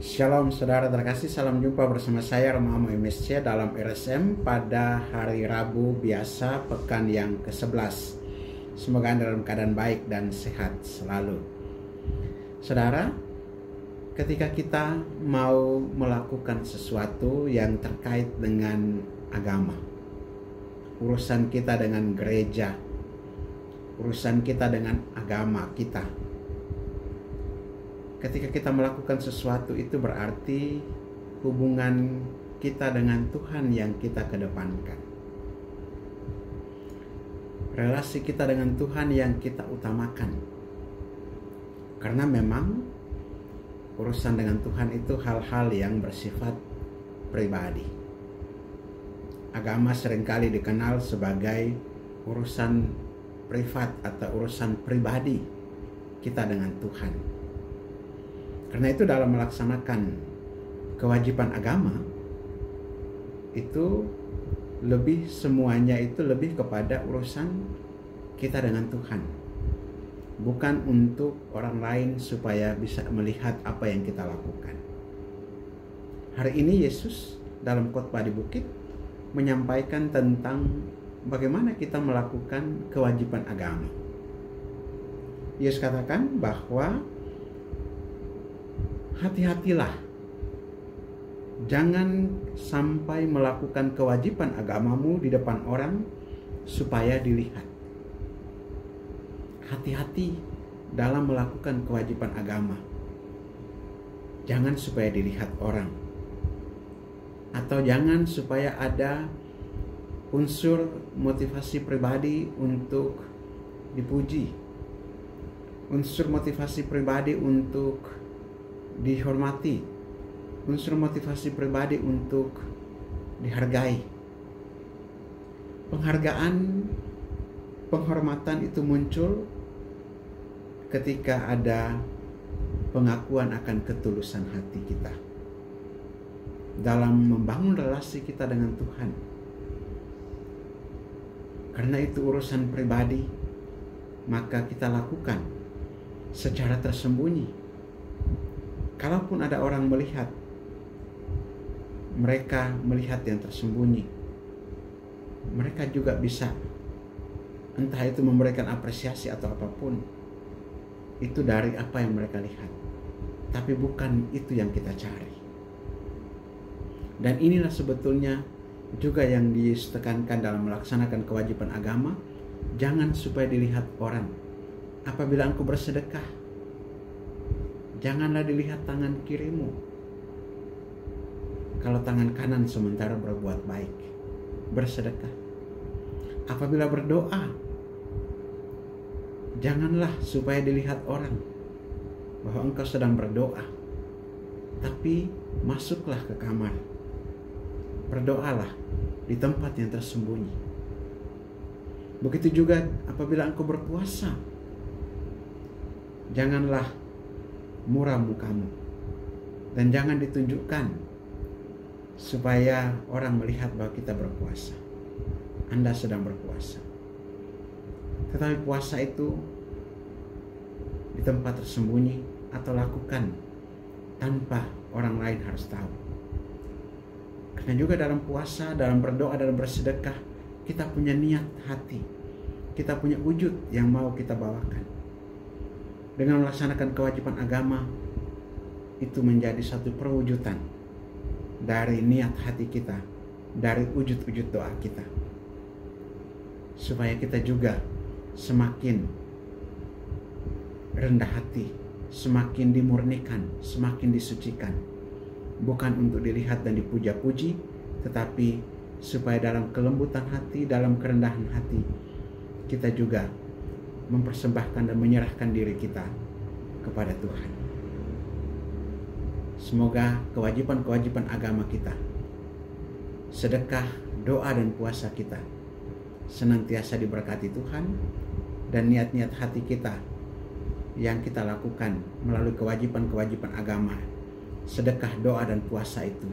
Shalom saudara terkasih, salam jumpa bersama saya Romo MSC dalam RSM pada hari Rabu biasa pekan yang ke-11. Semoga Anda dalam keadaan baik dan sehat selalu. Saudara, ketika kita mau melakukan sesuatu yang terkait dengan agama, urusan kita dengan gereja, urusan kita dengan agama kita, ketika kita melakukan sesuatu itu berarti hubungan kita dengan Tuhan yang kita kedepankan. Relasi kita dengan Tuhan yang kita utamakan. Karena memang urusan dengan Tuhan itu hal-hal yang bersifat pribadi. Agama seringkali dikenal sebagai urusan privat atau urusan pribadi kita dengan Tuhan. Karena itu dalam melaksanakan kewajiban agama itu semuanya itu lebih kepada urusan kita dengan Tuhan. Bukan untuk orang lain supaya bisa melihat apa yang kita lakukan. Hari ini Yesus dalam khotbah di bukit menyampaikan tentang bagaimana kita melakukan kewajiban agama. Yesus katakan bahwa hati-hatilah, jangan sampai melakukan kewajiban agamamu di depan orang supaya dilihat. Hati-hati dalam melakukan kewajiban agama. Jangan supaya dilihat orang. Atau jangan supaya ada unsur motivasi pribadi untuk dipuji. Unsur motivasi pribadi untuk dihormati, unsur motivasi pribadi untuk dihargai. Penghargaan, penghormatan itu muncul ketika ada pengakuan akan ketulusan hati kita dalam membangun relasi kita dengan Tuhan. Karena itu urusan pribadi, maka kita lakukan secara tersembunyi. Kalaupun ada orang melihat, mereka melihat yang tersembunyi. Mereka juga bisa, entah itu memberikan apresiasi atau apapun, itu dari apa yang mereka lihat. Tapi bukan itu yang kita cari. Dan inilah sebetulnya juga yang ditekankan dalam melaksanakan kewajiban agama. Jangan supaya dilihat orang. Apabila engkau bersedekah, janganlah dilihat tangan kirimu, kalau tangan kanan sementara berbuat baik, bersedekah. Apabila berdoa, janganlah supaya dilihat orang bahwa engkau sedang berdoa, tapi masuklah ke kamar, berdoalah di tempat yang tersembunyi. Begitu juga apabila engkau berpuasa, janganlah muram mukamu, dan jangan ditunjukkan supaya orang melihat bahwa kita berpuasa. Anda sedang berpuasa. Tetapi puasa itu di tempat tersembunyi atau lakukan tanpa orang lain harus tahu. Karena juga dalam puasa, dalam berdoa, dalam bersedekah, kita punya niat hati, kita punya wujud yang mau kita bawakan. Dengan melaksanakan kewajiban agama, itu menjadi satu perwujudan dari niat hati kita, dari wujud-wujud doa kita. Supaya kita juga semakin rendah hati, semakin dimurnikan, semakin disucikan. Bukan untuk dilihat dan dipuja-puji, tetapi supaya dalam kelembutan hati, dalam kerendahan hati, kita juga mempersembahkan dan menyerahkan diri kita kepada Tuhan. Semoga kewajiban-kewajiban agama kita, sedekah, doa dan puasa kita senantiasa diberkati Tuhan, dan niat-niat hati kita yang kita lakukan melalui kewajiban-kewajiban agama, sedekah, doa dan puasa itu,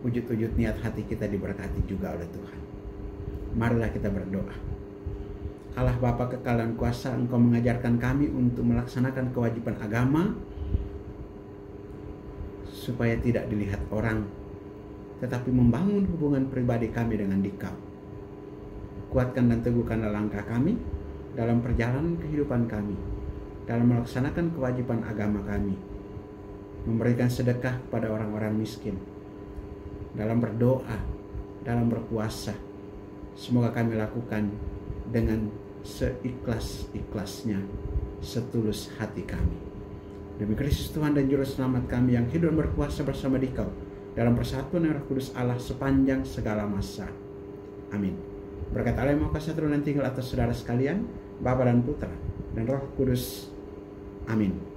wujud-wujud niat hati kita diberkati juga oleh Tuhan. Marilah kita berdoa. Allah Bapa kekal dan kuasa, Engkau mengajarkan kami untuk melaksanakan kewajiban agama supaya tidak dilihat orang, tetapi membangun hubungan pribadi kami dengan Dikau. Kuatkan dan teguhkanlah langkah kami dalam perjalanan kehidupan kami, dalam melaksanakan kewajiban agama kami, memberikan sedekah kepada orang-orang miskin, dalam berdoa, dalam berpuasa. Semoga kami lakukan dengan seikhlas-ikhlasnya, setulus hati kami. Demi Kristus Tuhan dan Juru Selamat kami yang hidup berkuasa bersama Dikau dalam persatuan Roh Kudus Allah sepanjang segala masa. Amin. Berkat Allah yang Maha Kuasa turun dan tinggal atas saudara sekalian, Bapa dan Putra dan Roh Kudus. Amin.